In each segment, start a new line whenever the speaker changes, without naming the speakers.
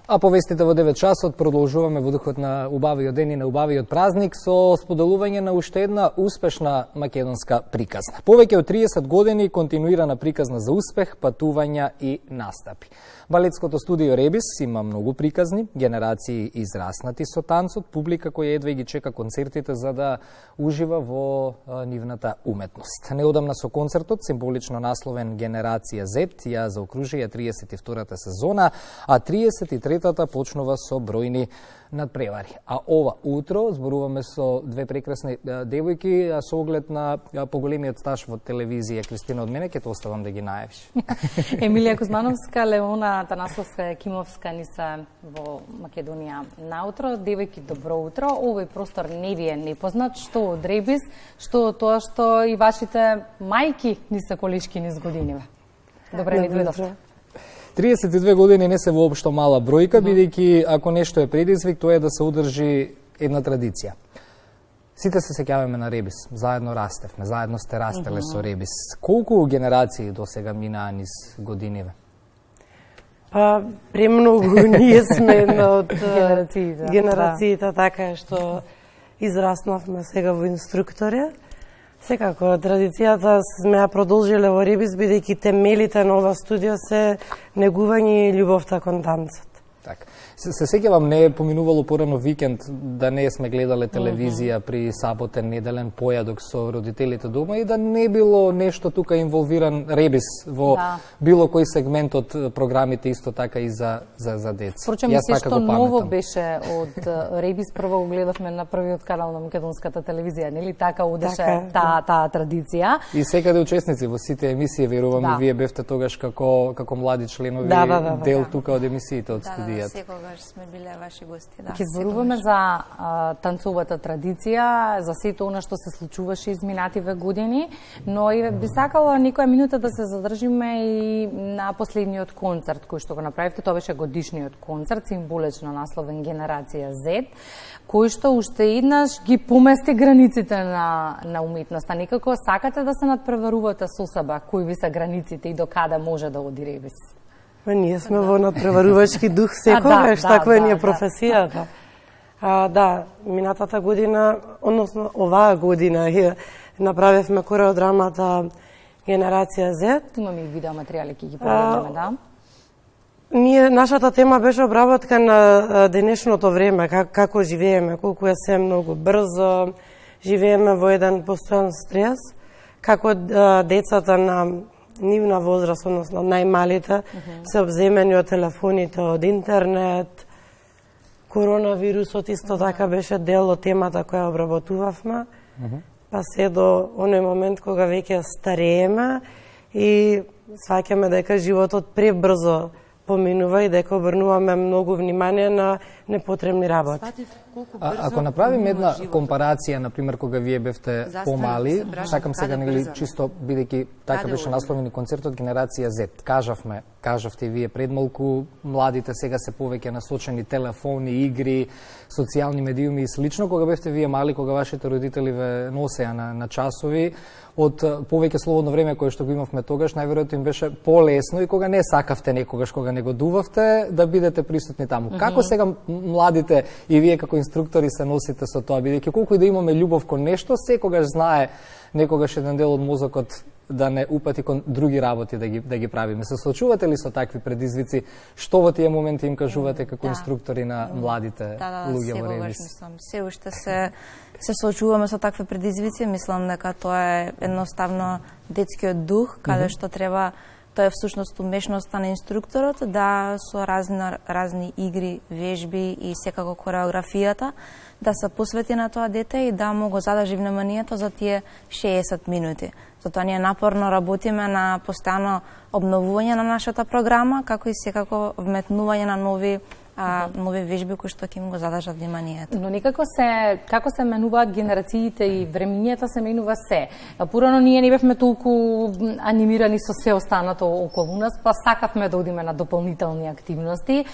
А повестите во 9 часот продолжуваме во духот на убавиот ден и на убавиот празник со споделување на уште една успешна македонска приказна. Повеќе од 30 години континуирана приказна за успех, патувања и настапи. Балетското студио Ребис има многу приказни, генерации израснати со танцот, публика која едва ги чека концертите за да ужива во нивната уметност. Неодамна со концертот, символично насловен Генерација Z, ја заокружија 32-та сезона, а 33-та почнува со бројни надпревари. А ова утро зборуваме со две прекрасни девојки со оглед на поголемиот стаж во телевизија. Кристина, од мене ќе те оставам да ги најавиш.
Емилија Кузмановска, Леона Танасовска, Кимовска ни се во Македонија наутро. Девојки, добро утро. Овој простор не ви е непознат, што од Ребис, што од тоа што и вашите мајки ни се колешки низ годиниве. Добре ни дојдовте.
32 години не се воопшто мала бројка, бидејќи ако нешто е предизвик, тоа е да се одржи една традиција. Сите се сеќаваме на Ребис, заедно растевме, заедно сте растеле со Ребис. Колку генерации до сега минаа низ годиниве?
Па, премногу ние сме една од
генерациите,
така што израснавме сега во инструктори. Секако, традицијата сме ја продолжиле во Ребис, бидејќи темелите на ова студио се негување и љубовта кон танцот.
Така. Се сеќавам, не е поминувало порано викенд да не сме гледале телевизија при саботен, неделен појадок со родителите дома и да не било нешто тука инволвиран Ребис во било кој сегмент од програмите, исто така и за деца.
Впрочем, мислиш што ново беше од Ребис, прво го гледавме на првиот канал на македонската телевизија, нели така одеше таа традиција.
И секаде учесници во сите емисии, верувам, вие бевте тогаш како млади членови дел тука од емисиите од студијата.
Секогаш сме биле ваши гости,
Ќе зборуваме за танцовата традиција, за сето она што се случуваше изминативе години, но и би сакала некоја минута да се задржиме и на последниот концерт кој што го направивте. Тоа беше годишниот концерт, символично насловен Генерација Z, кој што уште еднаш ги помести границите на уметноста. Некако сакате да се надпреварувате со себе кои ви се границите и до каде може да оди Ребис?
Ние сме во надпреварувачки дух секогаш, таква ни е професијата. Минатата година, односно оваа година, направивме кореодрамата Генерација Z.
Имаме и видеоматеријали, ќе ги погледнеме,
Нашата тема беше обработка на денешното време, како живееме, колку е се многу брзо, живееме во еден постојан стрес, како децата на нивна возраст, односно најмалите, се обземени од телефоните, од интернет. Коронавирусот исто така беше дел од темата која обработувавме, па се до оној момент кога веќе старееме и сваќаме дека животот пребрзо поминува и дека обрнуваме многу внимание на непотребни работи.
Ако направиме една компарација, например, кога вие бевте помали, сакам сега нели чисто бидејќи така беше насловен и концертот Генерација Z. Кажавте и вие пред малку, младите сега се повеќе насочени телефони, игри, социјални медиуми и слично. Кога бевте вие мали, кога вашите родители ве носеа на часови, од повеќе слободно време кое што го имавме тогаш, најверојатно им беше полесно и кога не сакавте некогаш, кога не го дувавте, да бидете присутни таму. Како сега младите и вие како инструктори се носите со тоа, бидејќи колку и да имаме љубов кон нешто, секогаш знае некогаш еден дел од мозокот да не упати кон други работи да ги правиме. Се соочувате ли со такви предизвици? Што во тие моменти им кажувате како инструктори на младите луѓе во Ребис?
Се уште се соочуваме со такви предизвици. Мислам дека тоа е едноставно детскиот дух, каде што треба, тоа е всушност умешноста на инструкторот, да со разни игри, вежби и секако кореографијата, да се посвети на тоа дете и да му го задржи вниманието за тие 60 минути. Затоа ние напорно работиме на постојано обновување на нашата програма, како и секако вметнување на нови вежби кои што ќе им го задржат вниманието.
Но некако како се менуваат генерациите и времињата се менува се. Порано ние не бевме толку анимирани со се останато околу нас, па сакавме да одиме на дополнителни активности.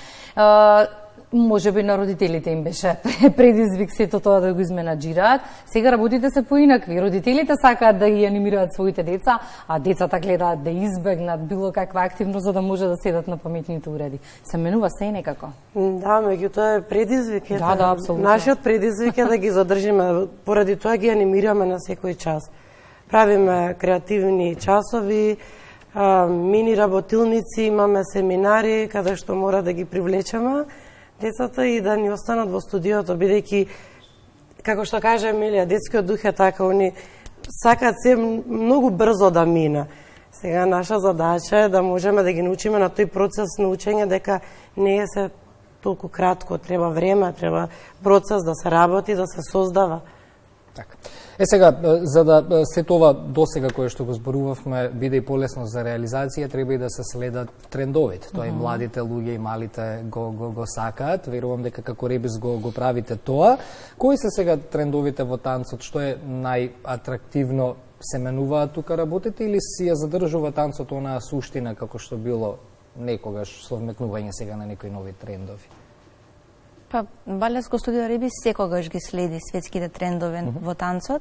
може би на родителите им беше предизвик сето тоа да го изменаџираат. Сега работите се поинакви. Родителите сакаат да ги анимираат своите деца, а децата гледаат да избегнат било каква активност за да може да седат на паметните уреди. Се менува се некако.
Да, меѓутоа е предизвик.
Да, апсолутно.
Нашиот предизвик е да ги задржиме, поради тоа ги анимираме на секој час. Правиме креативни часови, мини работилници, имаме семинари каде што мора да ги привлечеме децата и да ни останат во студиото, бидејќи, како што каже Емилија, детскиот дух е така, они сакаат се многу брзо да мина. Сега наша задача е да можеме да ги научиме на тој процес на учење, дека не е се толку кратко, треба време, треба процес да се работи, да се создава.
Така. Сега, за да се това досега кое што го зборувавме биде и полесно за реализација, треба и да се следат трендовите. Тоа и младите луѓе и малите го сакаат. Верувам дека како Ребис го правите тоа. Кои се сега трендовите во танцот? Што е најатрактивно? Се менуваат тука работите или си ја задржува танцот онаа суштина како што било некогаш со вметнување сега на некои нови трендови?
Па, балетско студио Ребис секогаш ги следи светските трендови во танцот.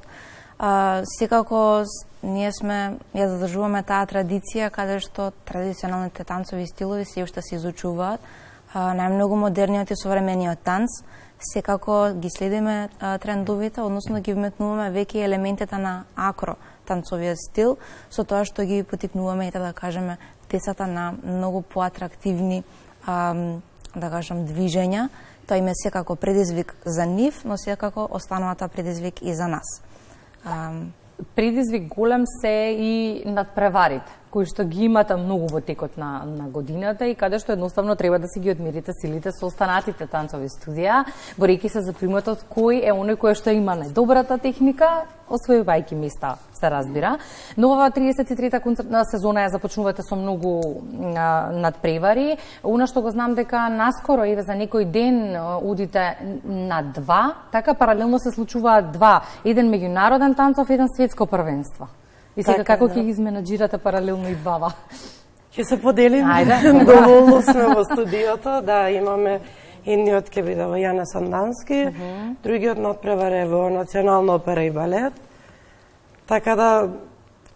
Секако ние ја задржуваме таа традиција каде што традиционалните танцови стилови се уште се изучуваат. Најмногу модерниот и современиот танц. Секако ги следиме трендовите, односно ги вметнуваме веќе елементите на акро танцовиот стил, со тоа што ги потикнуваме и да кажеме децата на многу поатрактивни да кажам движења. Тоа им е секако предизвик за нив, но секако останува таа предизвик и за нас.
Предизвик голем се и надпреварите, кои што ги имате многу во текот на годината и каде што едноставно треба да си ги одмерите силите со останатите танцови студија, борејќи се за приматот кој е оној кој што има најдобрата техника, освојувајќи места, се разбира. Но ова 33-та концертна сезона ја започнувате со многу надпревари. Она што го знам дека наскоро, еве за некој ден, одите на 2, така паралелно се случуваат 2, еден меѓународен танцов, еден светско првенство. И сега како ќе ги изменаџирате паралелно и двава?
Ќе се поделиме. Доволно сме во студиото, да, имаме едниот ќе биде во Јане Сандански, другиот надпревар е во Национална опера и балет. Така да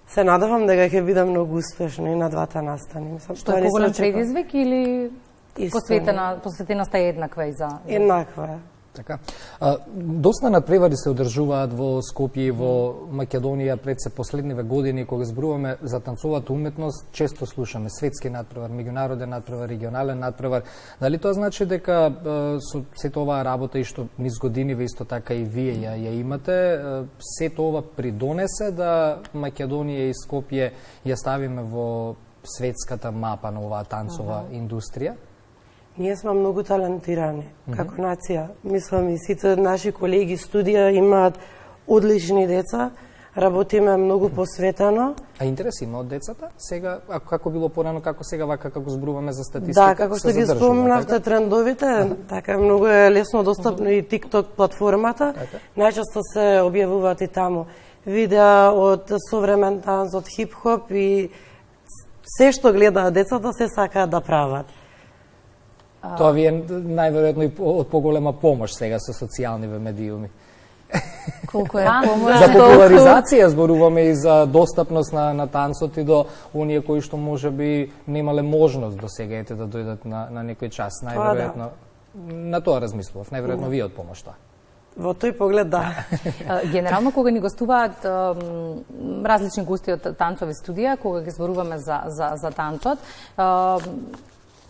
се надевам дека ќе биде многу успешно и на двата настани.
Што е поголем предизвик или посветеноста е еднаква и за...
Еднаква е.
Така. Доста надпревари се одржуваат во Скопје и во Македонија пред се последниве години, кога зборуваме за танцовата уметност, често слушаме светски надпревар, меѓународен надпревар, регионален надпревар. Дали тоа значи дека со сето оваа работа и што низ годиниве исто така и вие ја имате, сето ова придонесе да Македонија и Скопје ја ставиме во светската мапа на оваа танцова индустрија?
Ние сме многу талентирани како нација. Мислам и сите наши колеги студија имаат одлични деца, работиме многу посветено.
А интерес има од децата? Сега, како било порано, како сега вака, како зборуваме за статистика?
Да, како што ги спомнавте трендовите, така многу е лесно достапно и TikTok платформата. Најчесто се објавуваат и таму видеа од современ танц, од хип-хоп и се што гледаат децата се сакаат да прават.
Тоа ви е најверојатно и од поголема помош сега со социјалниве медиуми.
Колку е помош?
За популаризација зборуваме и за достапност на танцот и до оние кои што може би немале можност до сега да дојдат на некој час. Најверојатно на тоа размислував. Најверојатно вие од помош тоа.
Во тој поглед, да.
Генерално, кога ни гостуваат различни гости од танцови студија, кога ги зборуваме за танцот,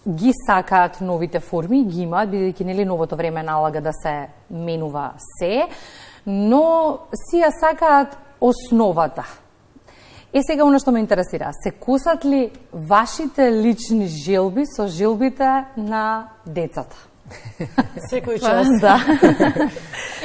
ги сакаат новите форми, ги имаат, бидејќи нели новото време налага да се менува се, но си ја сакаат основата. Сега оно што ме интересира, се косат ли вашите лични желби со желбите на децата?
Секој час.
Да.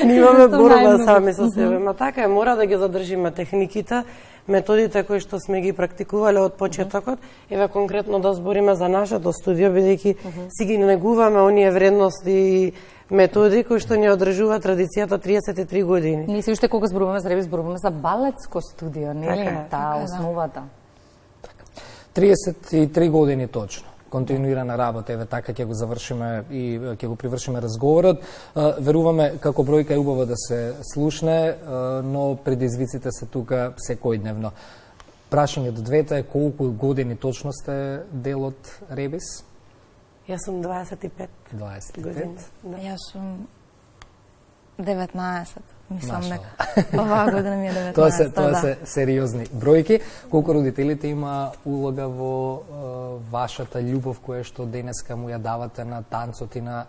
Ние имаме борба сами со себе, ма така е, мора да ги задржиме техниките, методите кои што сме ги практикувале од почетокот, еве конкретно да збориме за нашето студио, бидејќи си ги негуваме оние вредности и методи кои што ни одржува традицијата 33 години.
Ние се уште кога зборуваме за Ребис, зборуваме за балетско студио, нели? Таа основата.
33 години точно. континуирана работа. Еве така ќе го завршиме и ќе го привршиме разговорот. Веруваме како бројка е убаво да се слушне, но предизвиците се тука секојдневно. Прашање до двете е колку години точно сте дел од Ребис?
Јас сум 25.
25.
години. Да.
Јас сум 19. Мислам дека оваа година ми е 19.
Тоа се сериозни бројки. Колку родителите има улога во вашата љубов која што денеска му ја давате на танцот и на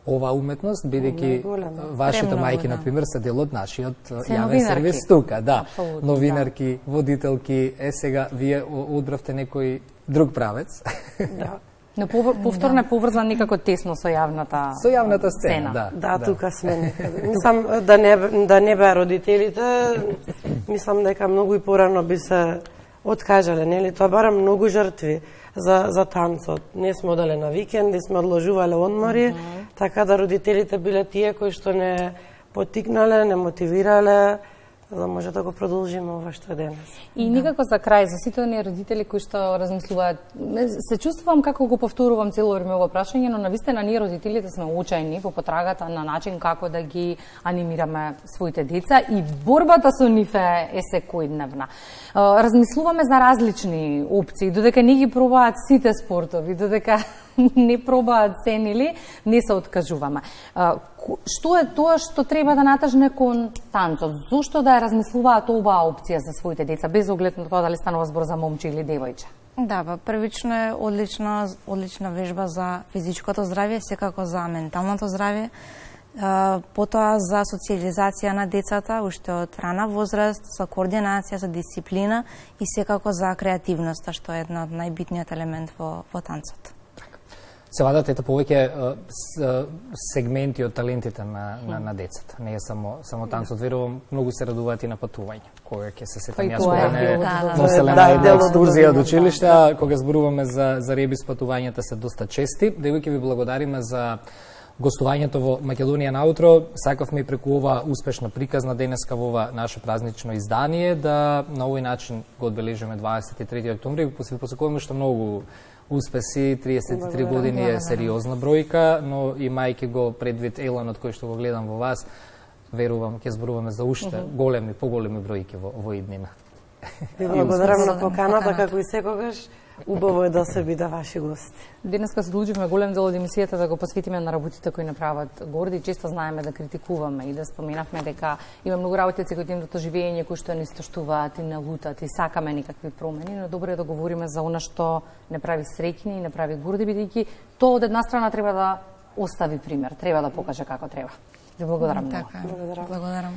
оваа уметност, бидејќи вашите мајки, например, се дел од нашиот јавен сервис тука, да. Новинарки, водителки, сега вие одбравте некој друг правец.
Да.
Но повторно е поврзан некако тесно со јавната
сцена.
Да, тука сме некаде. Мислам да не беа родителите, мислам дека многу и порано би се откажале, нели? Тоа бара многу жртви за танцот. Не сме одале на викенди, сме одложувале одмори, така да родителите биле тие кои што не потикнале, не мотивирале, за да може да го продолжиме ова што е денес.
И никако за крај, за сите оние родители кои што размислуваат, се чувствувам како го повторувам цело време ова прашање, но навистина ние родителите сме учајни во потрагата на начин како да ги анимираме своите деца и борбата со нив е секојдневна. Размислуваме за различни опции, додека не ги пробаат сите спортови, додека не пробаат се, нели, не се откажуваме. Што е тоа што треба да натажне кон танцот? Зошто да ја размислуваат оваа опција за своите деца, без оглед на тоа дали станува збор за момче или девојче?
Да, првично е одлична вежба за физичкото здравје, секако за менталното здравје, потоа за социализација на децата, уште од рана возраст, за координација, за дисциплина и секако за креативноста, што е една од најбитниот елемент во танцот.
Се вадат ето повеќе сегменти од талентите на децата. Не е само танцот. Верувам, многу се радуваат и на патување. Кога ќе се сетам јас кога не носеле на една екскурзија од училиште, кога зборуваме за Ребис, патувањата се доста чести. Девојки ви благодариме за гостувањето во Македонија наутро. Сакавме и преку ова успешна приказна денеска во ова наше празнично издание да на овој начин го одбележиме 23 октомври. Посекуваме што многу успеси, 33 години е сериозна бројка, но и мајки го предвид еланот кој што го гледам во вас, верувам ќе зборуваме за уште големи, поголеми бројки во иднина.
Ви благодарам на поканата, како и секогаш. Убаво е да се биде ваши гости.
Денеска се одлучивме голем дел од емисијата да го посветиме на работите кои направат горди. Често знаеме да критикуваме и да споменавме дека има многу работници кои темното живење кои што не истоштуваат и не лутат и сакаме некакви промени, но добро е да говориме за она што не прави среќни и не прави горди, бидејќи тоа од една страна треба да остави пример, треба да покаже како треба. Ви благодарам многу.
Благодарам.